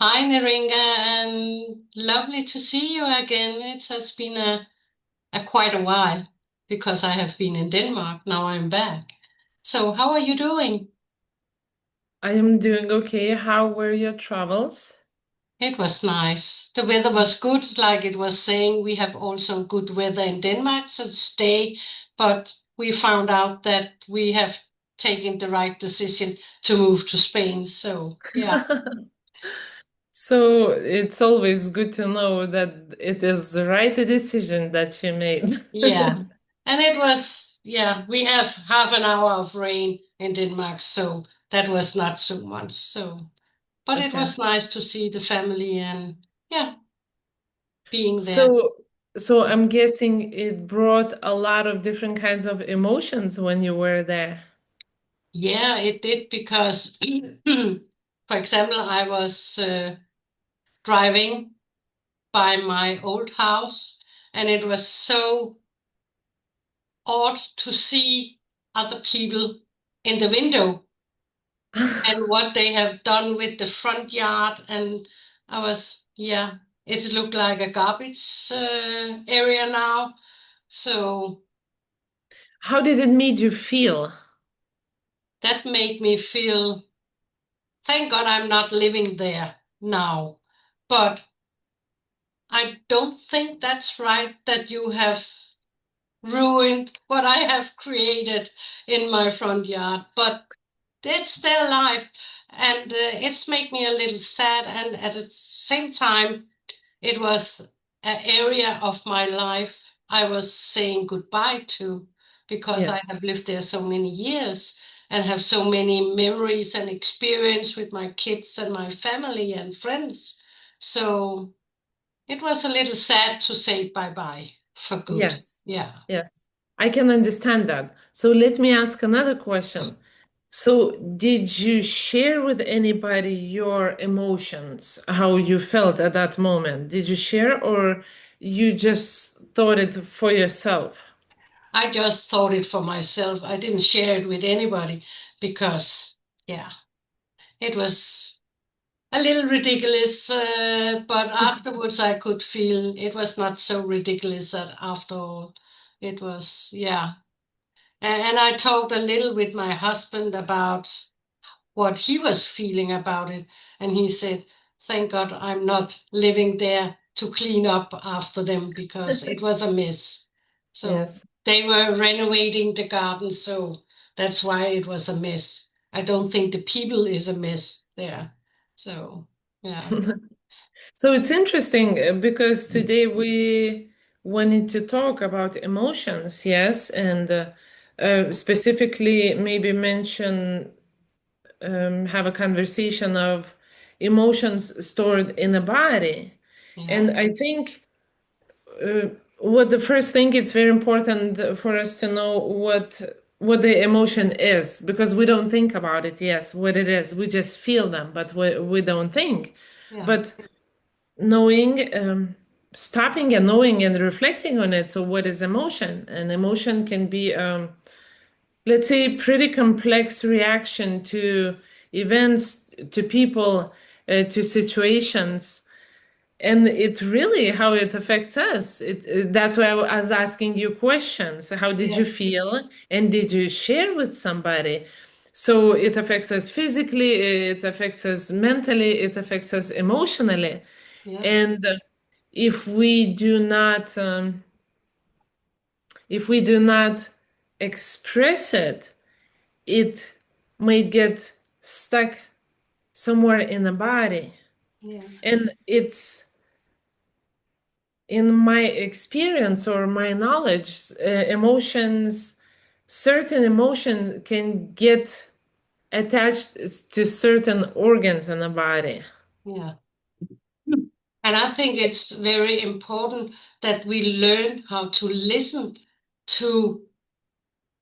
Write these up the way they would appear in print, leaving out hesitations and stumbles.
Hi, Neringa, and lovely to see you again. It has been a quite a while because I have been in Denmark. Now I'm back. So, how are you doing? I am doing okay. How were your travels? It was nice. The weather was good, like it was saying. We have also good weather in Denmark, so stay. But we found out that we have taken the right decision to move to Spain. So, yeah. So it's always good to know that it is the right decision that you made. Yeah. And it was, yeah, we have half an hour of rain in Denmark, so that was not so much. So, but it Okay. was nice to see the family and, yeah, being there. So so I'm guessing it brought a lot of different kinds of emotions when you were there. Yeah, it did because, for example, I was driving by my old house and it was so odd to see other people in the window and what they have done with the front yard. And I was, yeah, it looked like a garbage area now. So How did it make you feel? that made me feel, thank God I'm not living there now. But I don't think that's right that you have ruined what I have created in my front yard. But it's their life. And it's made me a little sad. And at the same time, it was an area of my life I was saying goodbye to because I Yes. have lived there so many years and have so many memories and experience with my kids and my family and friends. So it was a little sad to say bye bye for good. Yes. Yeah. Yes. I can understand that. So let me ask another question. So, did you share with anybody your emotions, how you felt at that moment? Did you share, or you just thought it for yourself? I just thought it for myself. I didn't share it with anybody because, yeah, it was a little ridiculous, but afterwards I could feel it was not so ridiculous that after all. It was, yeah. And I talked a little with my husband about what he was feeling about it. And he said, thank God I'm not living there to clean up after them because it was a mess. So Yes. they were renovating the garden, so that's why it was a mess. I don't think the people is a mess there. So, yeah. So it's interesting because today we wanted to talk about emotions, yes, and specifically maybe mention have a conversation of emotions stored in the body. Yeah. And I think uh, what the first thing it's very important for us to know what the emotion is because we don't think about it, yes, what it is. We just feel them, but we don't think. Yeah. But knowing stopping and knowing and reflecting on it. So what is emotion? And emotion can be let's say pretty complex reaction to events, to people, to situations, and it really how it affects us. That's why I was asking you questions. How did Yeah. you feel, and did you share with somebody? So it affects us physically, it affects us mentally, it affects us emotionally. Yeah. And if we do not if we do not express it, it might get stuck somewhere in the body. Yeah. And it's in my experience or my knowledge, emotions, certain emotion can get attached to certain organs in the body. Yeah. And I think it's very important that we learn how to listen to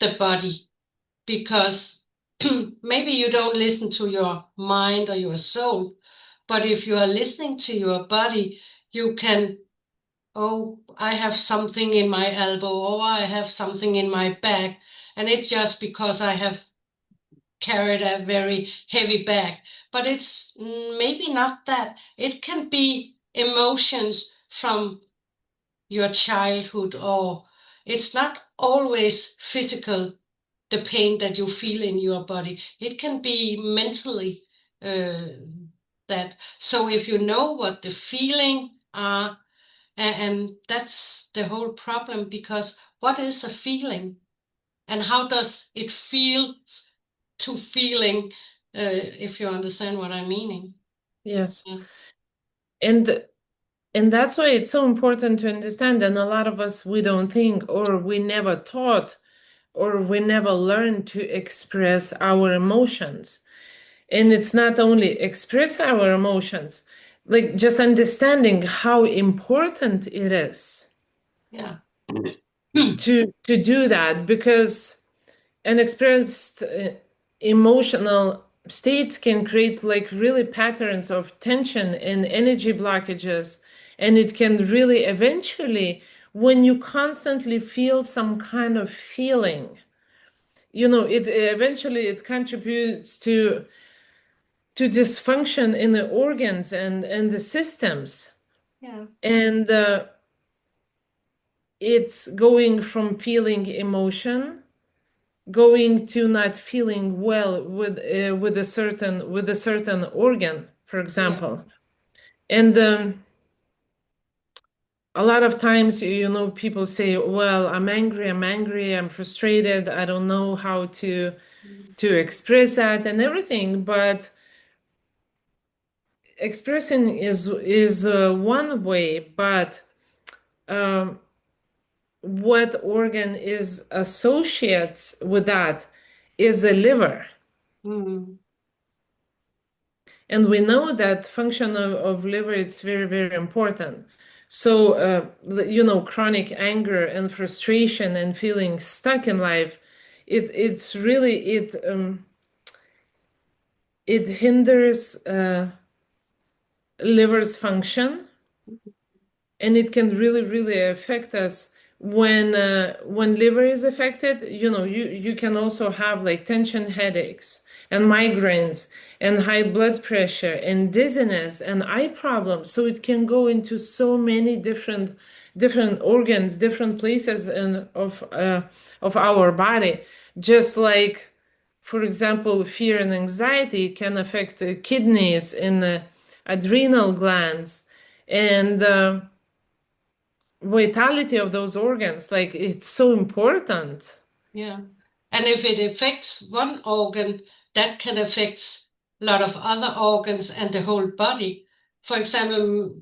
the body because maybe you don't listen to your mind or your soul, but if you are listening to your body, you can, oh, I have something in my elbow, or I have something in my back, and it's just because I have carried a very heavy bag. But it's maybe not that. It can be emotions from your childhood, or it's not always physical, the pain that you feel in your body. It can be mentally uh, that. So if you know what the feeling are, and that's the whole problem, because what is a feeling and how does it feel to feeling, if you understand what I'm meaning. Yes. Yeah. And and that's why it's so important to understand. And a lot of us, we don't think, or we never taught, or we never learned to express our emotions. And it's not only express our emotions, like just understanding how important it is Yeah. Hmm. to do that, because unexpressed emotional states can create like really patterns of tension and energy blockages, and it can really eventually, when you constantly feel some kind of feeling, it eventually it contributes to dysfunction in the organs and the systems. Yeah. And it's going from feeling emotion, going to not feeling well with a certain organ, for Yeah. example. And a lot of times, people say, well, I'm angry, I'm frustrated, I don't know how to express that and everything. But expressing is one way, but um, what organ is associates with that is the liver. Mm. And we know that function of liver, it's very, very important. So chronic anger and frustration and feeling stuck in life, it's really it hinders liver's function, and it can really, really affect us. When liver is affected, you can also have like tension headaches and migraines and high blood pressure and dizziness and eye problems. So it can go into so many different organs, different places of our body. Just like, for example, fear and anxiety can affect the kidneys and the adrenal glands, and vitality of those organs. Like, it's so important. Yeah. And if it affects one organ, that can affect a lot of other organs and the whole body. For example,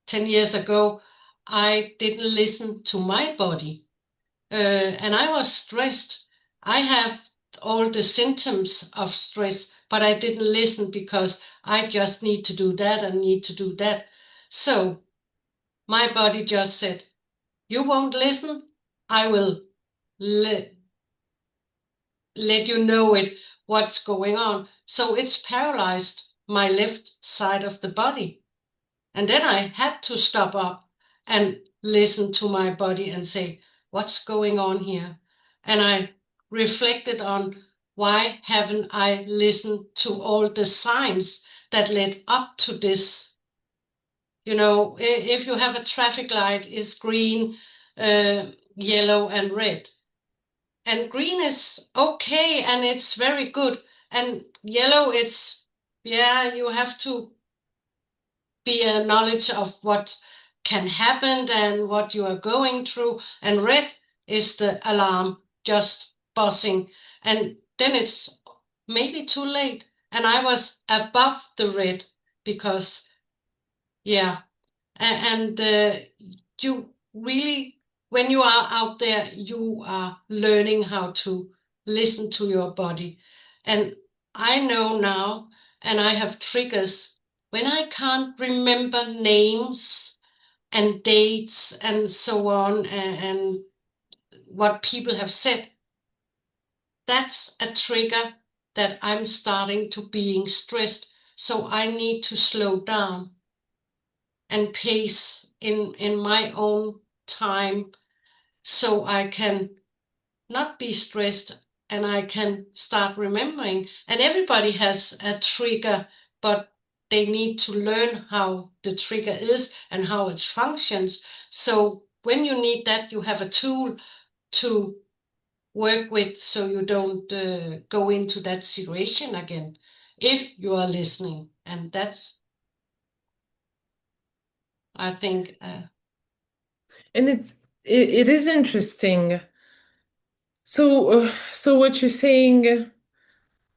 10 years ago, I didn't listen to my body, and I was stressed. I have all the symptoms of stress, but I didn't listen because I just need to do that and need to do that. So my body just said, "You won't listen. I will let you know what's going on." So it's paralyzed my left side of the body. And then I had to stop up and listen to my body and say, what's going on here? And I reflected on, why haven't I listened to all the signs that led up to this? If you have a traffic light, it's green, yellow, and red. And green is okay and it's very good. And yellow, it's, yeah, you have to be a knowledge of what can happen and what you are going through. And red is the alarm just buzzing. And then it's maybe too late. And I was above the red because, yeah. And you really, when you are out there, you are learning how to listen to your body. And I know now, and I have triggers when I can't remember names and dates and so on, and what people have said. That's a trigger that I'm starting to being stressed. So I need to slow down and pace in my own time, so I can not be stressed and I can start remembering. And everybody has a trigger, but they need to learn how the trigger is and how it functions. So when you need that, you have a tool to work with so you don't go into that situation again if you are listening. And that's, I think, And it is interesting. So what you're saying,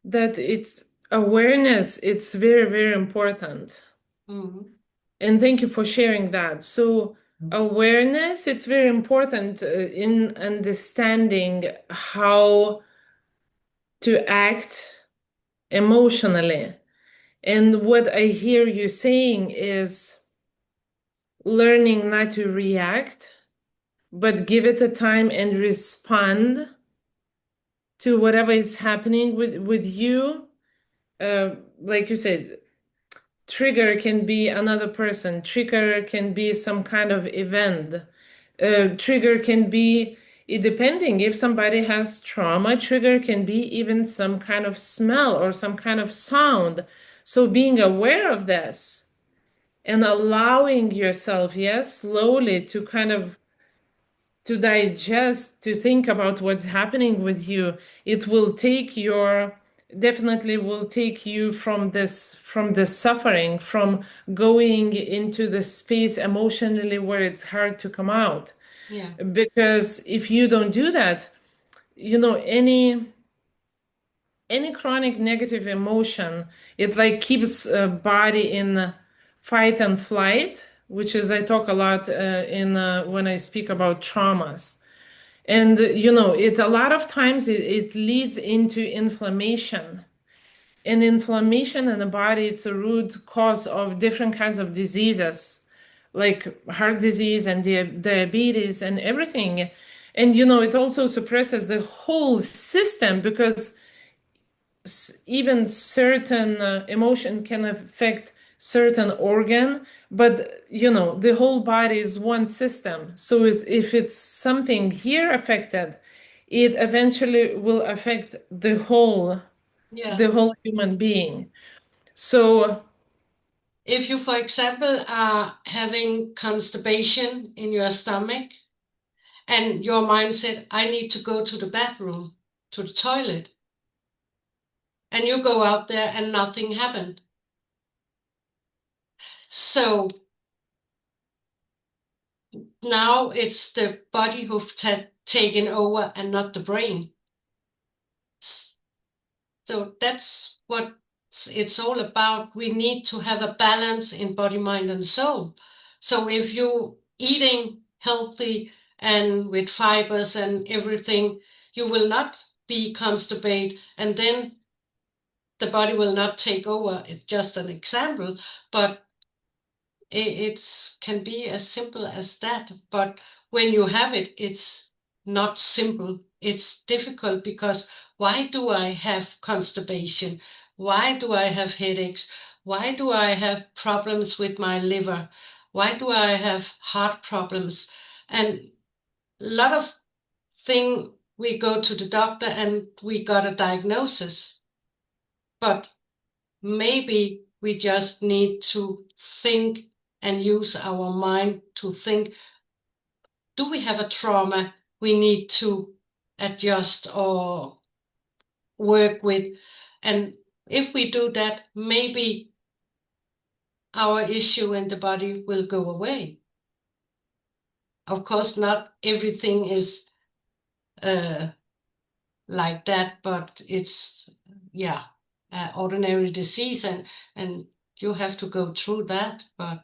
that it's awareness, it's very, very important. mhm. And thank you for sharing that. So awareness, it's very important in understanding how to act emotionally. And what I hear you saying is learning not to react, but give it a time and respond to whatever is happening with you. Like you said, trigger can be another person, trigger can be some kind of event, trigger can be, depending if somebody has trauma, trigger can be even some kind of smell or some kind of sound. So being aware of this and allowing yourself, yes, slowly to kind of to digest, to think about what's happening with you, it will take your, definitely will take you from this suffering, from going into the space emotionally where it's hard to come out. Yeah, Because if you don't do that, any chronic negative emotion, it like keeps body in fight and flight, which is, I talk a lot in when I speak about traumas. And it a lot of times it leads into inflammation. And inflammation in the body, it's a root cause of different kinds of diseases, like heart disease and diabetes and everything. And it also suppresses the whole system, because even certain emotion can affect certain organ, but the whole body is one system. So if it's something here affected, it eventually will affect yeah. the whole human being. So If you, for example, are having constipation in your stomach and your mind said, I need to go to the bathroom, to the toilet, and you go out there and nothing happened. So now it's the body who've taken over and not the brain. So that's what it's all about. We need to have a balance in body, mind, and soul. So if you're eating healthy and with fibers and everything, you will not be constipated, and then the body will not take over. It's just an example, but it can be as simple as that. But when you have it, it's not simple. It's difficult because why do I have constipation? Why do I have headaches? Why do I have problems with my liver? Why do I have heart problems? And a lot of thing we go to the doctor and we got a diagnosis, but maybe we just need to think and use our mind to think, do we have a trauma we need to adjust or work with? And if we do that, maybe our issue in the body will go away. Of course, not everything is uh, like that, but it's, yeah, ordinary disease, and you have to go through that. But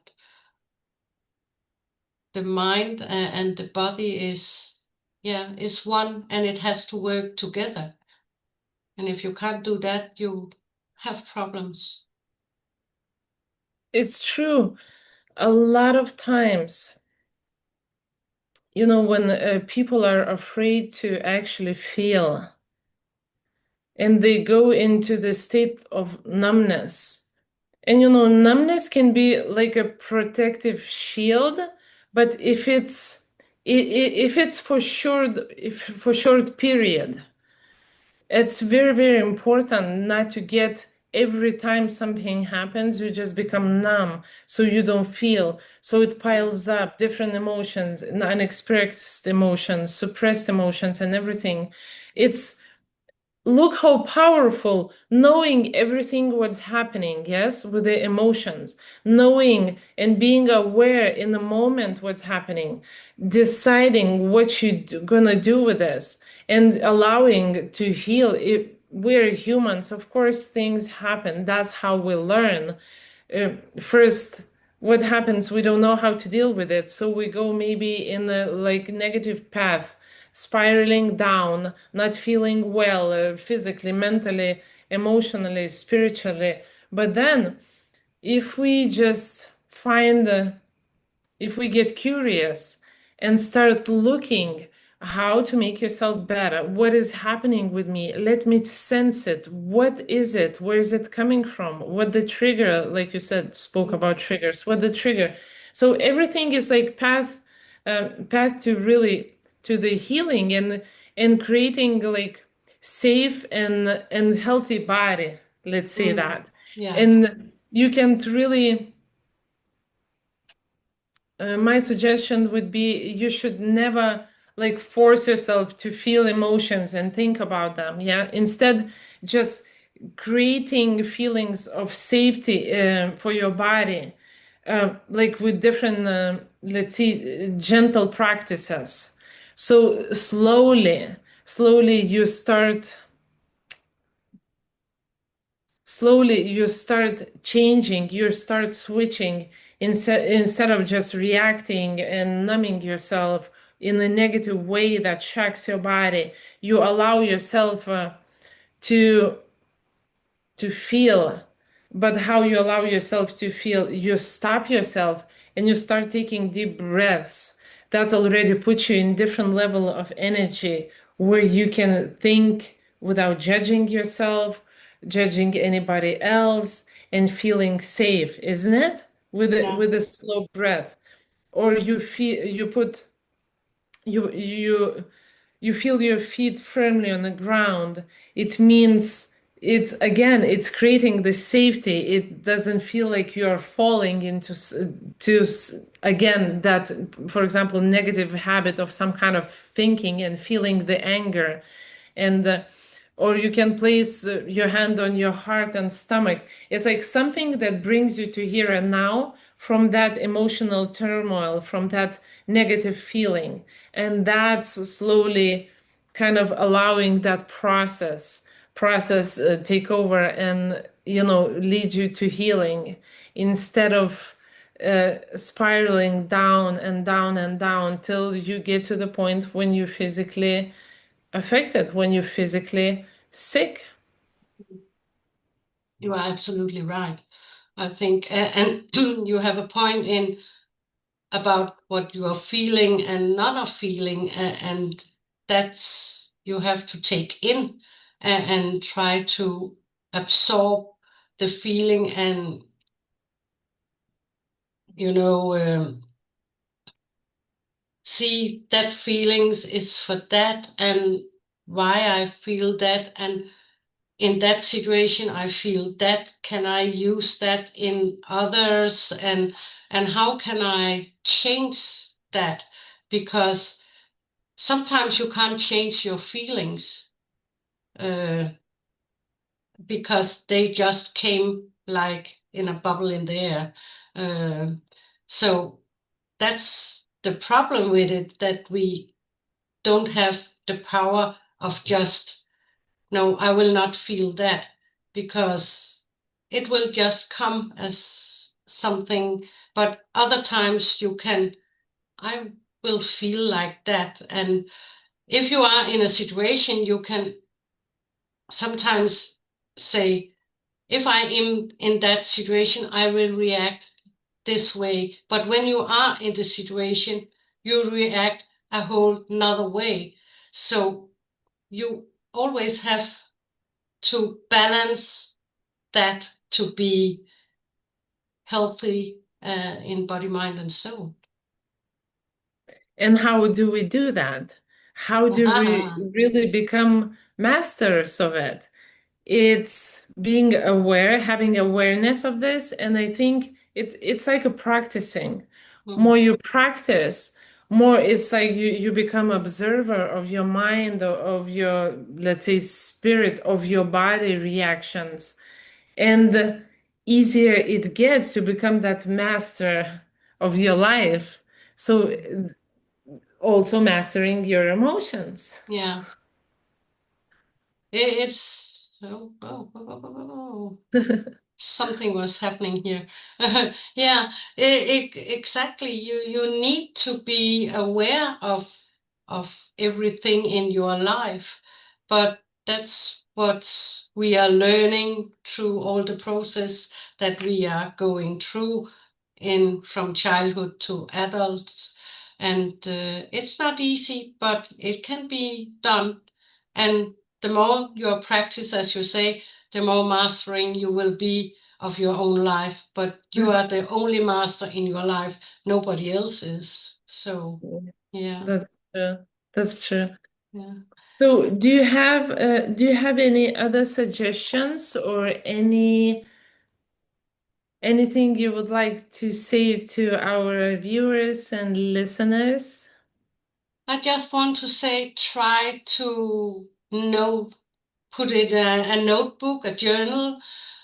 the mind and the body is, yeah, is one, and it has to work together. And if you can't do that, you have problems. it's true. A lot of times, when people are afraid to actually feel, and they go into the state of numbness. And numbness can be like a protective shield, but if it's for short, if for short period, it's very, very important not to get every time something happens, you just become numb, so you don't feel. So it piles up different emotions, unexpressed emotions, suppressed emotions, and everything. It's look how powerful knowing everything what's happening, yes, with the emotions, knowing and being aware in the moment what's happening, deciding what you're gonna do with this, and allowing to heal. We're humans, of course things happen, that's how we learn. First, what happens, we don't know how to deal with it, so we go maybe in a like negative path, spiraling down, not feeling well, physically, mentally, emotionally, spiritually. But then if we just find if we get curious and start looking how to make yourself better, what is happening with me, let me sense it, what is it, where is it coming from, what the trigger, like you said, spoke about triggers, what the trigger. So everything is like path to really to the healing and creating like safe and healthy body, let's say Mm. that. Yeah. And you can't really my suggestion would be you should never like force yourself to feel emotions and think about them. Yeah. Instead, just creating feelings of safety for your body, like with different, let's see, gentle practices. So slowly you start changing, you start switching instead of just reacting and numbing yourself in a negative way that shocks your body. You allow yourself to to feel. But how you allow yourself to feel, you stop yourself and you start taking deep breaths. That's already put you in different level of energy where you can think without judging yourself, judging anybody else, and feeling safe, isn't it? Yeah. With a slow breath. Or you feel you put you you feel your feet firmly on the ground. It means it's again it's creating the safety. It doesn't feel like you are falling into again that, for example, negative habit of some kind of thinking and feeling the anger. And or you can place your hand on your heart and stomach. It's like something that brings you to here and now from that emotional turmoil, from that negative feeling. And that's slowly kind of allowing that process take over and lead you to healing instead of spiraling down and down and down till you get to the point when you physically affected, when you're physically sick. You are absolutely right. I think, and you have a point in about what you are feeling and not are feeling, and that's you have to take in and try to absorb the feeling and you know see that feelings is for that and why I feel that and in that situation I feel that can I use that in others and how can I change that because sometimes you can't change your feelings uh, because they just came like in a bubble in the air. Uh, so that's the problem with it that we don't have the power of just, no, I will not feel that because it will just come as something. But other times you can, I will feel like that. And if you are in a situation, you can sometimes say, if I am in that situation, I will react this way. But when you are in the situation, you react a whole nother way. So you always have to balance that to be healthy in body, mind, and soul. And how do we do that? How do we really become masters of it. It's being aware, having awareness of this, and I think it's like a practicing. More Mm. you practice, more it's like you become observer of your mind, of your, let's say, spirit, of your body reactions, and the easier it gets to become that master of your life. So also mastering your emotions. Yeah. It's oh. Something was happening here. Yeah, exactly. You need to be aware of everything in your life, but that's what we are learning through all the process that we are going through in from childhood to adults. And it's not easy, but it can be done. And the more you practice, as you say, the more mastering you will be of your own life. But you are the only master in your life. Nobody else is. So, yeah, That's true. That's true. yeah. So, do you have any other suggestions or anything you would like to say to our viewers and listeners? I just want to say, try to know, put in a notebook, a journal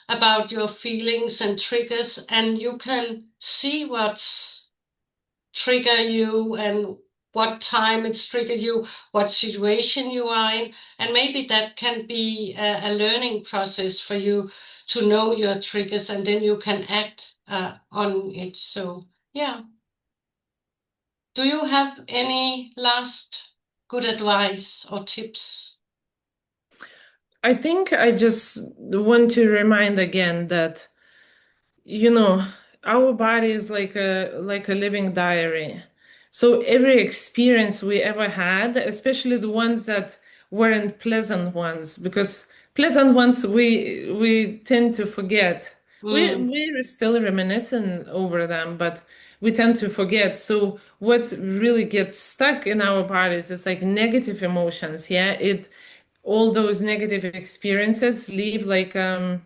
about your feelings and triggers, and you can see what's trigger you and what time it's triggered you, what situation you are in. And maybe that can be a learning process for you to know your triggers and then you can act on it. So, yeah. Do you have any last good advice or tips? I think I just want to remind again that, you know, our body is like a living diary. So every experience we ever had, especially the ones that weren't pleasant ones, because pleasant ones we tend to forget. Mm, We're still reminiscing over them, but we tend to forget. So what really gets stuck in our bodies is like negative emotions. Yeah, it all those negative experiences leave like a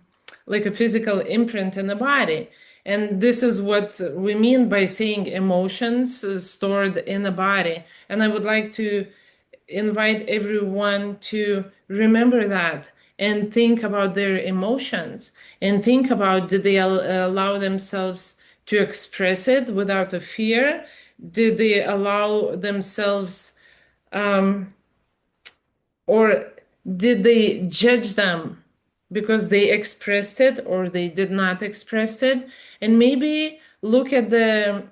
physical imprint in the body. And this is what we mean by saying emotions stored in the body. And I would like to invite everyone to remember that and think about their emotions and think about, did they allow themselves to express it without a fear? Did they allow themselves or did they judge them because they expressed it or they did not express it? And maybe look at the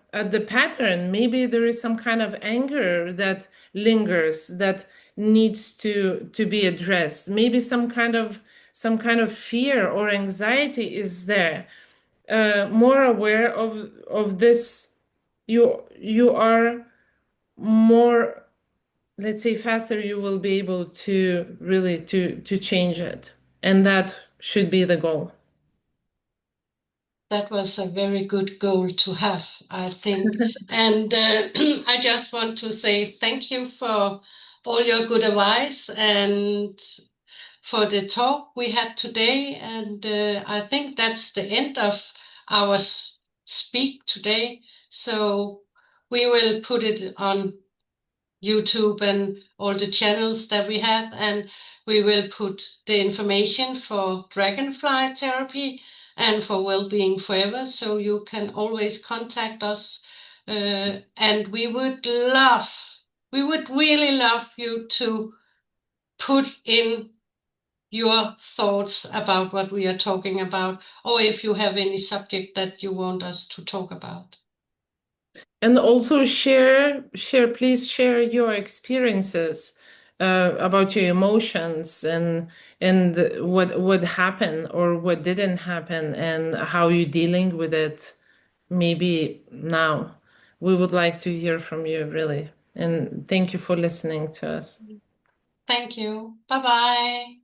pattern. Maybe there is some kind of anger that lingers that needs to be addressed. Maybe some kind of fear or anxiety is there. More aware of this, you are more, let's say, faster you will be able to really to change it, and that should be the goal. that was a very good goal to have, I think. And I just want to say thank you for all your good advice and for the talk we had today. And I think that's the end of our speak today. So we will put it on YouTube and all the channels that we have, and we will put the information for dragonfly therapy and for well-being forever, so you can always contact us. And we would really love you to put in your thoughts about what we are talking about, or if you have any subject that you want us to talk about. And also please share your experiences about your emotions and what happened or what didn't happen and how you're dealing with it maybe now. We would like to hear from you, really. And thank you for listening to us. Thank you. Bye bye.